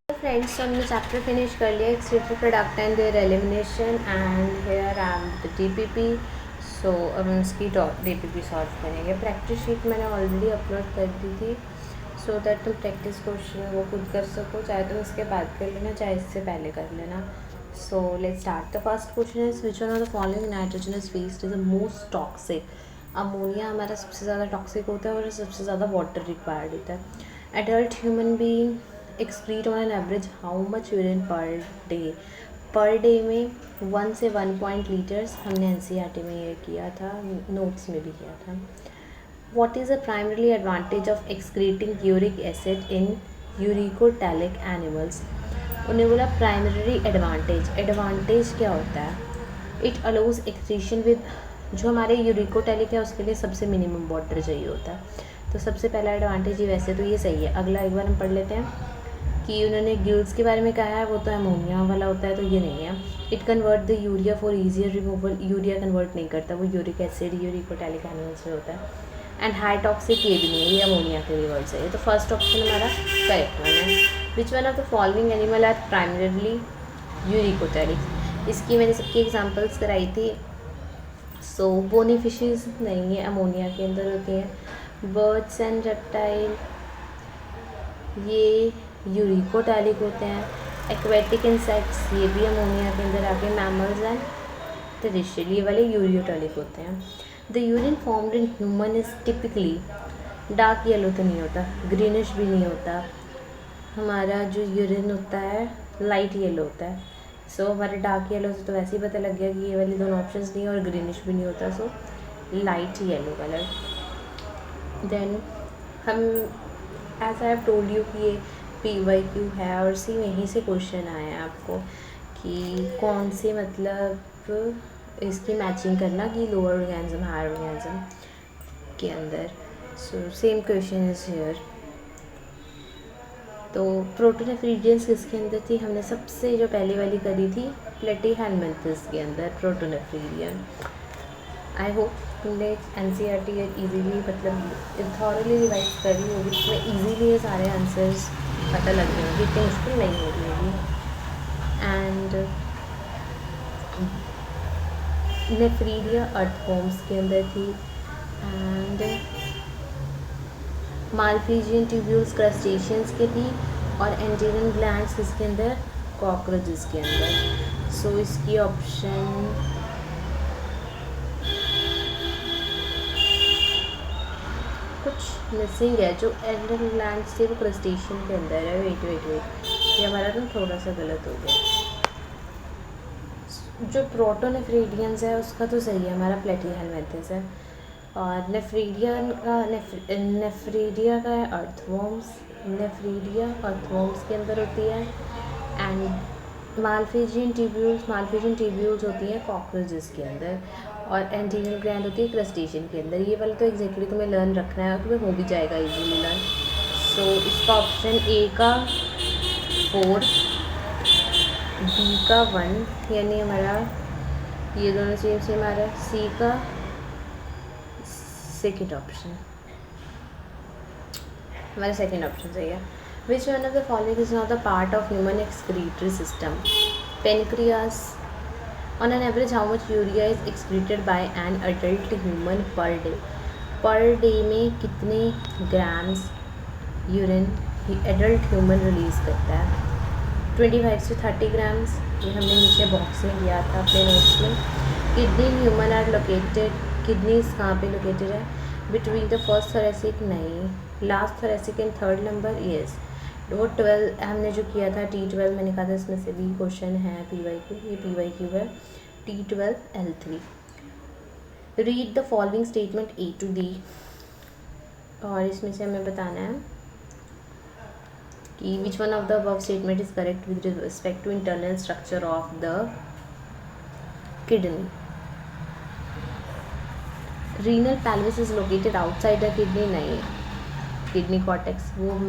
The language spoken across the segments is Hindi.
फ्रेंड्स, हमने चैप्टर फिनिश कर लिया excretory product and their elimination and here I am the DPP. So अब हम इसकी डीपीपी सॉल्व करेंगे। प्रैक्टिस शीट मैंने ऑलरेडी अपलोड कर दी थी सो दैट तुम प्रैक्टिस क्वेश्चन वो खुद कर सको, चाहे तुम इसके बाद कर लेना चाहे इससे पहले कर लेना। So let's start. The first question is which one of the following nitrogenous waste is the most toxic. Ammonia हमारा सबसे ज़्यादा टॉक्सिक होता है और सबसे ज़्यादा वाटर रिक्वायर्ड होता है। Adult human being excrete on an average how much urine per day में 1 से 1 लीटर्स। हमने एनसीईआरटी में ये किया था, नोट्स में भी किया था। What is the primary advantage of excreting uric acid in uricotelic animals. उन्हें बोला प्राइमरी एडवांटेज क्या होता है। इट अलाउज एक्सक्रीशन विद, जो हमारे यूरिकोटैलिक है उसके लिए सबसे मिनिमम वाटर चाहिए होता है, तो सबसे पहला एडवांटेज ही वैसे तो ये सही है। अगला एक बार हम पढ़ लेते हैं कि उन्होंने गिल्स के बारे में कहा है, वो तो अमोनिया वाला होता है तो ये नहीं है। It convert the urea for easier removal, urea convert नहीं करता, वो यूरिक एसिड यूरिकोटैलिक एनिमल्स में होता है। एंड हाई टॉक्सिक ये भी नहीं है, ये अमोनिया के लिए वर्ड है। तो फर्स्ट ऑप्शन हमारा करेक्ट वन है। Which one of the following animal are primarily uricotelic. इसकी मैंने सबकी एग्जाम्पल्स कराई थी। सो बोनी फिशेज नहीं है, अमोनिया के अंदर होती हैं। बर्ड्स एंड रेप्टाइल ये यूरिकोटैलिक होते हैं। एक्वेटिक इंसेक्ट्स ये भी अमोनिया के अंदर आके मैमल्स एंड टेरेस्ट्रियल ये वाले यूरियोटैलिक होते हैं। The urine formed in human is typically dark yellow तो नहीं होता, ग्रीनिश भी नहीं होता। हमारा जो यूरिन होता है लाइट येलो होता है। सो हमारे डार्क येलो से तो वैसे ही पता लग गया कि ये वाली दोनों ऑप्शंस नहीं है, और ग्रीनिश भी नहीं होता, so light yellow colour. Then हम as I have told you कि ये PYQ है और सी वहीं से क्वेश्चन आए हैं आपको कि कौन से मतलब इसकी मैचिंग करना कि लोअर ऑर्गेनिज्म हायर ऑर्गेनिज्म के अंदर। So same question is here. तो प्रोटोनेफ्रीडियंस किसके अंदर थी, हमने सबसे जो पहले वाली करी थी प्लेटीहेलमिन्थस के अंदर प्रोटोनेफ्रीडियन। आई होप तुमने NCERT ईजीली मतलब थॉरली रिवाइज करी होगी, इसमें ईजीली ये सारे आंसर्स पता लग गए होंगे, इतनी मुश्किल नहीं होगी होगी। एंड नेफ्रीडिया अर्थवॉर्म्स के अंदर थी। एंड मालफीजियन ट्यूब्यूल्स क्रस्टेशियंस के थी। और एंटीरियर ग्लैंड्स किसके अंदर, कॉकरोचेस के अंदर। सो इसकी ऑप्शन कुछ मिसिंग है, जो एंटीरियर ग्लैंड्स थे वो क्रस्टेशियन के अंदर है। वेट ये हमारा ना थोड़ा सा गलत हो गया। जो प्रोटोनेफ्रीडियंस है उसका तो सही है, हमारा प्लेटीहेलमिन्थस है। और नेफ्रीडिया का है अर्थवॉर्म्स। नेफ्रीडिया अर्थवॉर्म्स के अंदर होती है। एंड मालफीजियन ट्यूब्यूल्स होती हैं कॉकरोचेस के अंदर। और एंटीरियर ग्लैंड होती है क्रस्टेशियन के अंदर। ये वाला तो एग्जैक्टली तुम्हें लर्न रखना है और तुम्हें हो भी जाएगा इजीली लर्न। सो इसका ऑप्शन ए का 4, बी का 1, यानी हमारा ये दोनों सेम सेम आ रहा है। सी का सेकेंड ऑप्शन, हमारा सेकेंड ऑप्शन सही है। Which one of the following is not the part of human excretory system. Pancreas. On an average how much urea is excreted by an adult human per day में कितने grams urine adult human release करता है। 25 से 30 ग्राम्स, ये हमने नीचे बॉक्स में दिया था अपने नोट्स में। Kidney human are located, kidneys कहाँ पे लोकेटेड है, बिटवीन द फर्स्ट थोरेसिक नहीं, last thoracic and third number yes. वो 12 हमने जो किया था T12 मैंने कहा था इसमें से भी क्वेश्चन है PYQ, ये PYQ है T12 L3। Read the following statement A to D, और इसमें से हमें बताना है कि which one of the above statement is correct with respect to internal structure of the kidney. Renal pelvis is located outside the kidney नहीं, किडनी कॉर्टेक्स वो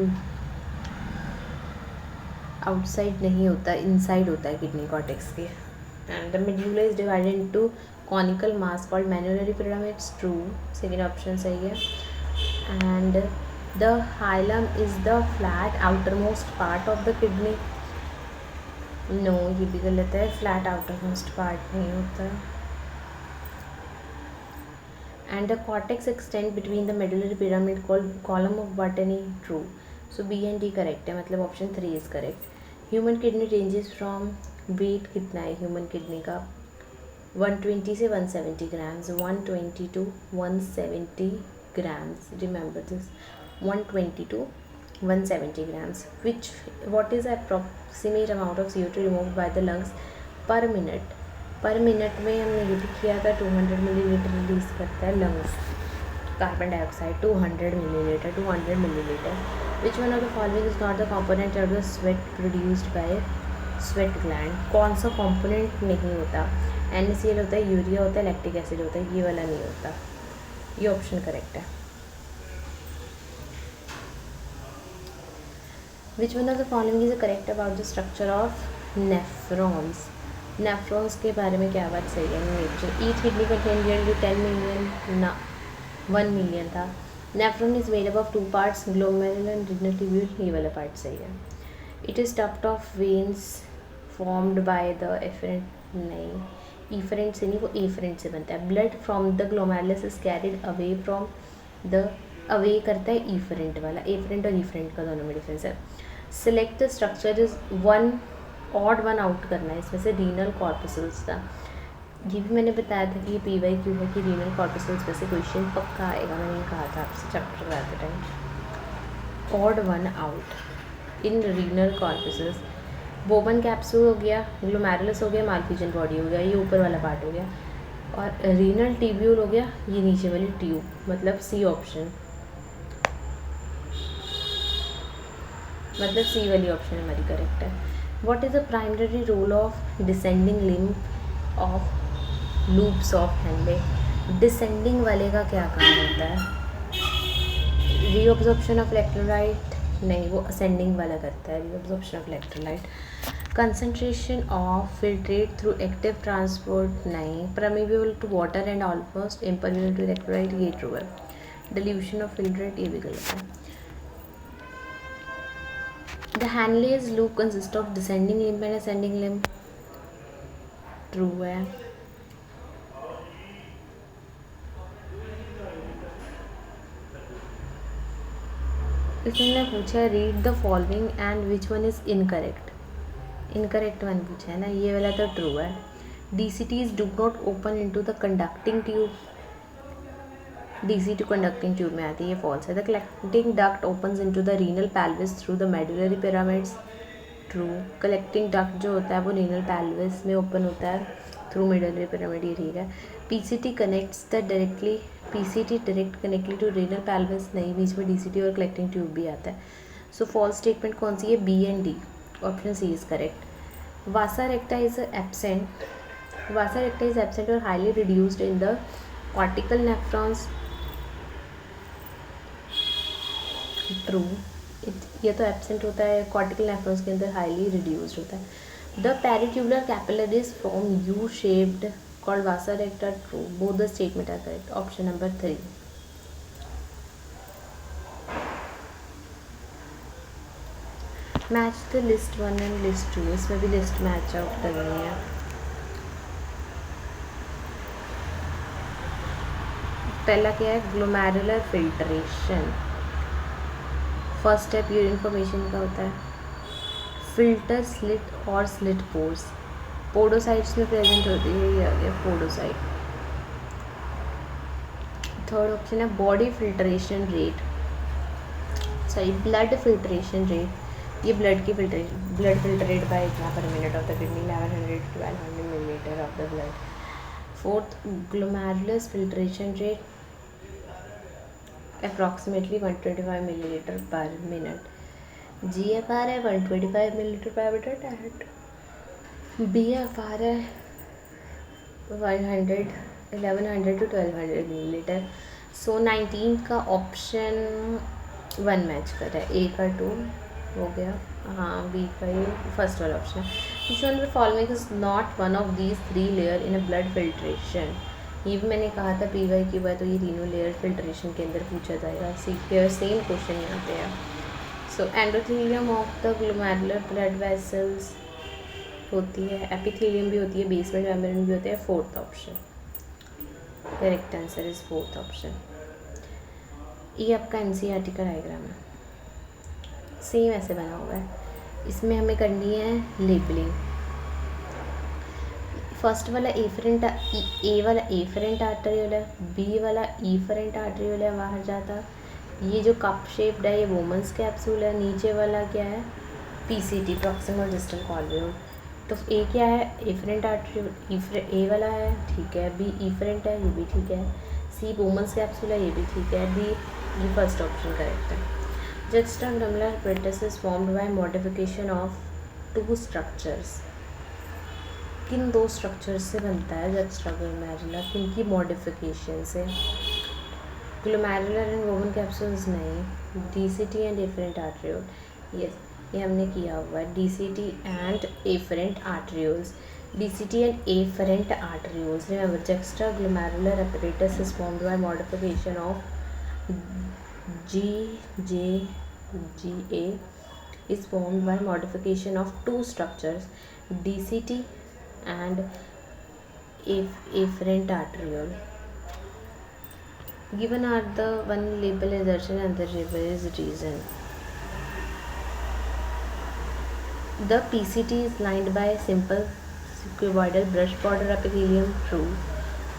आउटसाइड नहीं होता, इनसाइड होता है किडनी कॉर्टेक्स के। And the medulla is divided into conical mass called medullary pyramids, true, second option सही है। And the hilum is the flat outermost part of the kidney. No, ये भी गलत है, फ्लैट आउटरमोस्ट पार्ट नहीं होता। And the cortex extend between the medullary pyramid column of Bertini. True. So B and D correct है, मतलब option 3 is correct. Human kidney ranges from, weight कितना है ह्यूमन किडनी का, 120 से 170 grams, 120 to 170 grams, remember this, 120 to 170 grams. What is the approximate amount of CO2 removed by the lungs per minute? पर मिनट में हमने ये भी किया था, 200 मिलीलीटर रिलीज करता है lungs carbon dioxide, 200 millilitre, 200 millilitre. Which one of the following is not the component of the sweat produced by sweat gland? कौन सा कॉम्पोनेंट नहीं होता? NaCl होता है, यूरिया होता है, लैक्टिक एसिड होता है, ये वाला नहीं होता। ये ऑप्शन करेक्ट है। Which one of the following is correct about the structure of nephrons? Nephrons के बारे में क्या बात सही है? Nature each kidney contain nearly 10 million ना 1 मिलियन था। Nephron is made up of 2 parts, glomerular and renal tubule, ये वाला पार्ट सही है। It is tuft of veins formed by the efferent, नहीं इफरेंट से नहीं, वो एफरेंट से बनता है। Blood from the glomerulus is carried away from the, away करता है इफरेंट वाला, एफरेंट और इफरेंट का दोनों में डिफरेंस है। Select the structure is one, odd one out करना है इसमें से। रीनल कॉर्पस्कल्स था, ये भी मैंने बताया था कि ये PYQ है कि रीनल कॉर्पस्कल्स में से क्वेश्चन पक्का आएगा, मैंने कहा था आपसे चैप्टर कराते time. Odd one out in renal corpuscles, Bowman capsule हो गया, ग्लोमेरुलस हो गया, माल्फिजन बॉडी हो गया, ये ऊपर वाला पार्ट हो गया, और रीनल ट्यूब्यूल हो गया, ये नीचे वाली ट्यूब, मतलब सी ऑप्शन, मतलब सी वाली ऑप्शन हमारी करेक्ट है। What is the primary role of descending limb of loops of Henle? Descending वाले का क्या काम होता है? रीअब्जॉर्प्शन ऑफ इलेक्ट्रोलाइट, नहीं वो असेंडिंग वाला करता है, reabsorption of electrolyte. Concentration of filtrate through active transport, नहीं। Permeable to water and almost impermeable to electrolyte, ये ट्रू है। डिल्यूशन ऑफ फिल्ट्रेट, ये भी गलत है। The Henle's loop consists of descending limb and ascending limb, true है। इसने पूछा है read the following and which one is incorrect. Incorrect one पूछा है ना, ये वाला तो ट्रू है। DCTs do not open into the conducting tube, DC to conducting tube में आती है, ये फॉल्स है। The collecting duct opens into the renal pelvis through the medullary pyramids, true. Collecting duct जो होता है वो रीनल पेल्विस में ओपन होता है थ्रू मेडुलरी पिरामिड, ये ठीक है। PCT connects the directly, PCT direct connectly to renal pelvis, नहीं, बीच में DCT और कलेक्टिंग ट्यूब भी आता है। सो फॉल्स स्टेटमेंट कौन सी है? B and D, option C is correct. Vasa recta is absent, vasa recta is absent और highly reduced in the cortical nephrons, true. ये तो एब्सेंट होता है, कॉर्टिकल नेफ्रॉन्स के अंदर हाईली रिड्यूस्ड होता है। The peritubular capillaries from U shaped called vasa recta, true. Both the statement are correct, option number 3। Match the list 1 and list 2, इसमें भी लिस्ट मैच आउट करनी है। पहला क्या है? Glomerular filtration. First step urine formation का होता है। फिल्टर स्लिट और स्लिट पोर्स, पोडोसाइट्स में प्रेजेंट होती है, ये आ गया पोडोसाइट। थर्ड ऑप्शन है body filtration rate, sorry blood filtration rate, ये ब्लड की filtration, blood filter rate by इतना per minute of the kidney, 1100 to 1200 millilitre of the blood. Fourth glomerulus filtration rate approximately 125 milliliter per minute. GFR है 125 milliliter per minute and BFR है 1100 to 1200 milliliter. So 19 का ऑप्शन 1 मैच कर रहा है, A का 2 हो गया, हाँ B का ये फर्स्ट वाला ऑप्शन है। Which one of the following is not one of these 3 layer in a blood filtration? ये भी मैंने कहा था पी वाई की बात, तो ये तीनों लेयर फिल्ट्रेशन के अंदर पूछा जाएगा। सेम क्वेश्चन यहाँ पे है। So endothelium of the glomerular blood vessels होती है, एपिथेलियम भी होती है, बेसमेंट मेम्ब्रेन भी होता है। Fourth option correct answer is fourth option. ये आपका एनसीईआरटी का डायग्राम है, सेम ऐसे बना हुआ है। इसमें हमें करनी है लेबलिंग। फर्स्ट वाला ए वाला एफरेंट आर्टरियोल है, बी वाला ईफरेंट आर्टरियोल है बाहर जाता। ये जो कप शेप्ड है ये वोमन्स कैप्सूल है। नीचे वाला क्या है, पीसीटी प्रॉक्सिमल डिस्टल कॉल्व्यूल। तो ए क्या है, एफरेंट आर्टरियोल, ए वाला है ठीक है, बी ईफरेंट है ये भी ठीक है, सी वोमन्स कैप्सूल है ये भी ठीक है, डी ये फर्स्ट ऑप्शन करेक्ट है। Juxtaglomeralar apparatus is formed by modification of two structures. किन दो स्ट्रक्चर से बनता है juxtaglomerular, किनकी मॉडिफिकेशन से? ग्लोमेरुलर एंड वोमन कैप्सूल्स नहीं, DCT and efferent arteriole. Yes ये हमने किया हुआ है, DCT and efferent arterioles, DCT and efferent arterioles. Remember juxtaglomerular apparatus is formed by modification of GA is formed by modification of two structures, DCT and afferent arteriole. Given are the one label assertion and the label is reason. The PCT is lined by simple cuboidal brush border epithelium. True.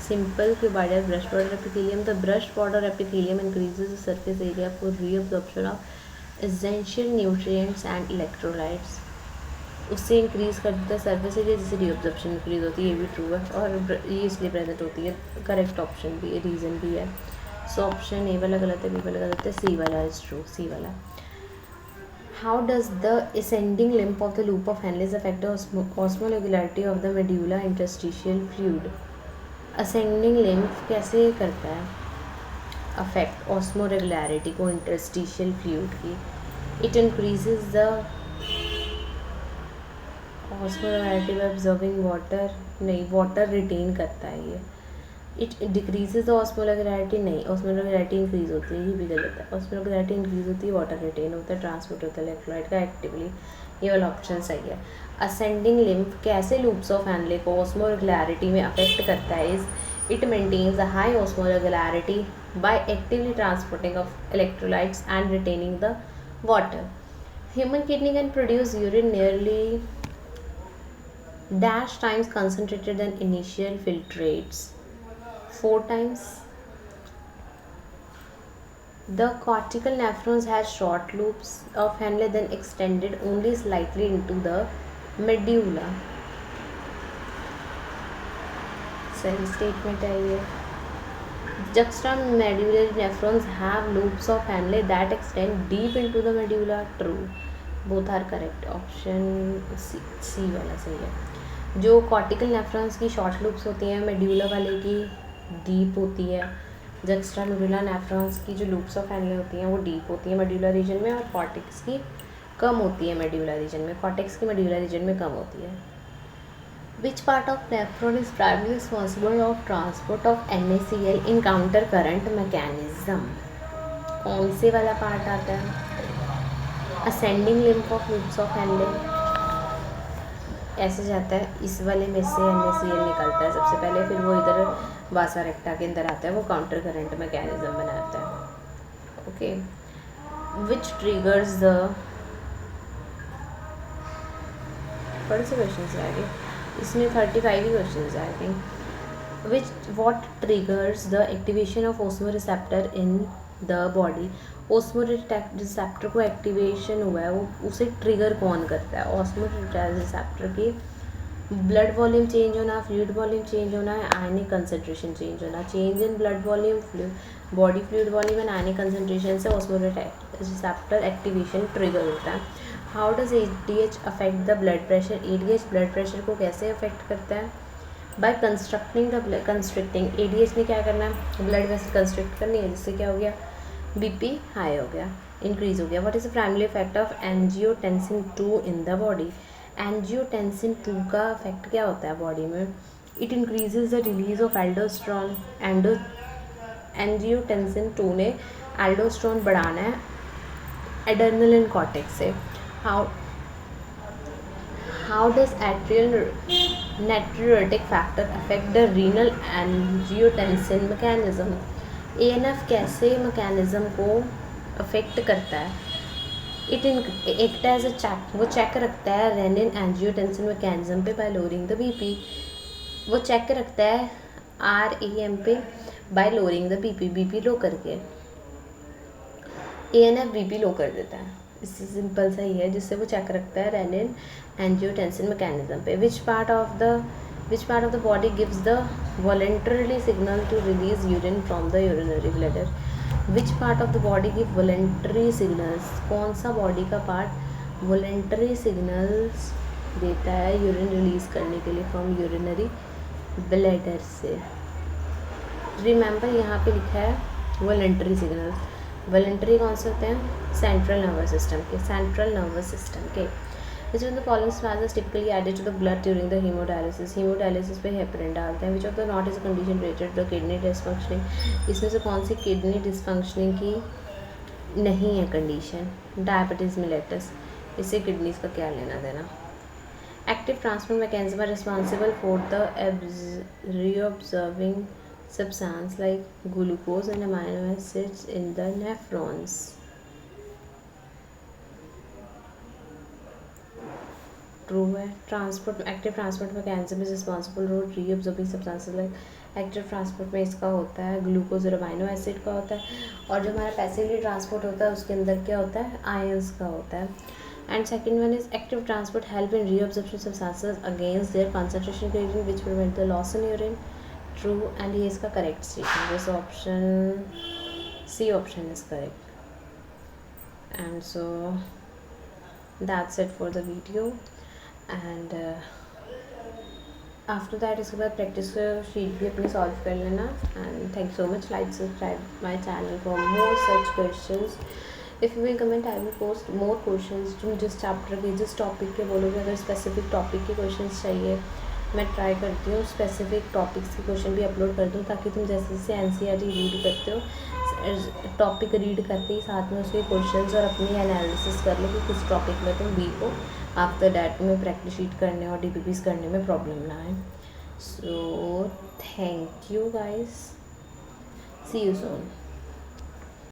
Simple cuboidal brush border epithelium. The brush border epithelium increases the surface area for reabsorption of essential nutrients and electrolytes. उससे इंक्रीज कर देता है सर्फेस एरिया जिससे रीअब्जॉर्प्शन इंक्रीज होती है, ये भी ट्रू है और ये इसलिए प्रेजेंट होती है। करेक्ट ऑप्शन भी है, रीज़न भी है। सो ऑप्शन ए वाला गलत है, बी वाला गलत है, सी वाला इज ट्रू, सी वाला। How does the ascending limb of the loop of Henle's affect the osmolarity of the medulla interstitial fluid? Ascending limb कैसे करता है अफेक्ट ऑस्मोरेगुलरिटी को इंटरस्टिशियल फ्लूइड की? It increases the osmoregularity by observing water, नहीं वाटर रिटेन करता है ये। इट डिक्रीजेज द ऑस्मोरेगुलरिटी, नहीं ऑस्मोरेगुलरिटी इंक्रीज होती है, ये भी गलत है। ऑस्मोरेगुलरिटी इंक्रीज होती है, वाटर रिटेन होता है, ट्रांसपोर्ट होता है इलेक्ट्रोलाइट का एक्टिवली, ये वाला ऑप्शन सही है। असेंडिंग लिम्फ कैसे लूप्स ऑफ हैनले को ऑस्मोरेगुलरिटी में अफेक्ट करता है? Is it maintains the high osmoregularity by actively transporting of electrolytes and retaining the water. Human kidney can produce urine nearly dash times concentrated than initial filtrates, 4 times. The cortical nephrons has short loops of Henle then extended only slightly into the medulla. सही स्टेटमेंट है ये। Juxtamedullary nephrons have loops of Henle that extend deep into the medulla. True. Both are correct. Option C वाला सही है। जो कॉर्टिकल नेफ्रॉन्स की शॉर्ट लूप्स होती हैं, मेड्यूला वाले की डीप होती है। जुक्स्टामेडुलर नेफ्रॉन्स की जो लूप्स ऑफ हैनले होती हैं वो डीप होती है मेड्यूलर रीजन में, और कॉर्टेक्स की कम होती है मेड्यूलर रीजन में, कॉर्टेक्स की मेड्यूलर रीजन में कम होती है। विच part of nephron is primary responsible of transport of NaCl in counter current mechanism? कौन से वाला पार्ट आता है? Ascending lymph of loops of Henle ऐसे जाता है, इस वाले में से NaCl निकलता है सबसे पहले, फिर वो इधर वासा रेक्टा के अंदर आता है, वो काउंटर करंट मैकेनिज्म बनाता है। ओके, विच ट्रिगर्स द बड़े से क्वेश्चन आएंगे इसमें, 35 ही question I think. What triggers the activation of osmoreceptor in the body? Osmoreceptor को एक्टिवेशन हुआ है, वो उसे ट्रिगर कौन करता है? ऑस्मोरिसेप्टर की ब्लड वॉल्यूम चेंज होना, फ्लूइड वॉल्यूम चेंज होना है, आयनिक कंसनट्रेशन चेंज होना। Change in blood volume, body fluid volume and ionic concentration से ऑस्मोरिसेप्टर एक्टिवेशन ट्रिगर होता है। How does ADH affect the blood pressure? ADH blood pressure को कैसे अफेक्ट करता है? Bye constricting. ADH ने क्या करना है? ब्लड वेसल कंस्ट्रिक्ट करनी है, जिससे क्या हो गया? BP हाई हो गया, इंक्रीज हो गया। What is the primary effect of angiotensin 2 in the body? Angiotensin 2 का इफेक्ट क्या होता है बॉडी में? It increases the release of aldosterone angiotensin 2 ने एल्डोस्ट्रॉन बढ़ाना है एड्रेनलिन कॉर्टेक्स से. How does atrial natriuretic factor affect the renal angiotensin mechanism? ANF कैसे mechanism को affect करता है? It act as a check, वो चेक रखता है रेनिन एंजियोटेंसिन मैकेनिज्म पे बाय लोअरिंग द बीपी. वो चेक रखता है REM पे bye lowering the BP low करके. ANF बीपी लो कर देता है. इससे सिंपल सा ही है, जिससे वो चेक रखता है रेनिन एंजियोटेंसिन मैकेनिज्म पे. Which part of the body gives the voluntarily signal to release urine from the urinary bladder. Which part of the body give voluntary signals. कौन सा बॉडी का पार्ट वॉलेंटरी सिग्नल्स देता है यूरिन रिलीज करने के लिए फ्रॉम यूरिनरी ब्लैडर से. रिमेंबर यहाँ पे लिखा है वॉलेंटरी सिग्नल्स. वॉलेंटरी कौन से होते हैं? सेंट्रल नर्वस सिस्टम के. Which of the following spaces typically added to the blood during the haemodialysis पे हेपरिन डालते हैं. Which of the not is condition related to kidney dysfunctioning. इसमें से कौन सी किडनी डिसफंक्शनिंग की नहीं है कंडीशन? Diabetes mellitus. इससे किडनीज का क्या लेना देना? Active transport mechanism are responsible for the reabsorbing substance like glucose and amino acids in the nephrons. True है. Active transport mechanism is responsible for reabsorbing substances like active transport में इसका होता है ग्लूकोज और अमाइनो एसिड का होता है. और जो हमारा पैसिवली ट्रांसपोर्ट होता है उसके अंदर क्या होता है? आयंस का होता है. And second one is active transport help in reabsorption substances against their concentration gradient which prevent the loss in urine. True. And ये इसका correct statement. This option C option is correct. And so that's it for the video. And after that इसके बाद प्रैक्टिस शीट भी अपनी सॉल्व कर लेना. And thank so much. Like subscribe my channel for more such questions. If you will comment I will post more questions. तुम जिस चैप्टर के जिस टॉपिक के बोलोगे, अगर स्पेसिफिक टॉपिक के क्वेश्चंस चाहिए मैं ट्राई करती हूँ स्पेसिफिक टॉपिक्स के क्वेश्चन भी अपलोड कर दूँ, ताकि तुम जैसे जैसे NCERT रीड करते हो टॉपिक रीड करते ही साथ में उसके क्वेश्चंस और अपनी एनालिसिस कर लो कि किस टॉपिक में तुम वीक हो. आफ्टर दैट में प्रैक्टिस शीट करने और DPPs करने में प्रॉब्लम ना आए. So thank you guys. See you soon.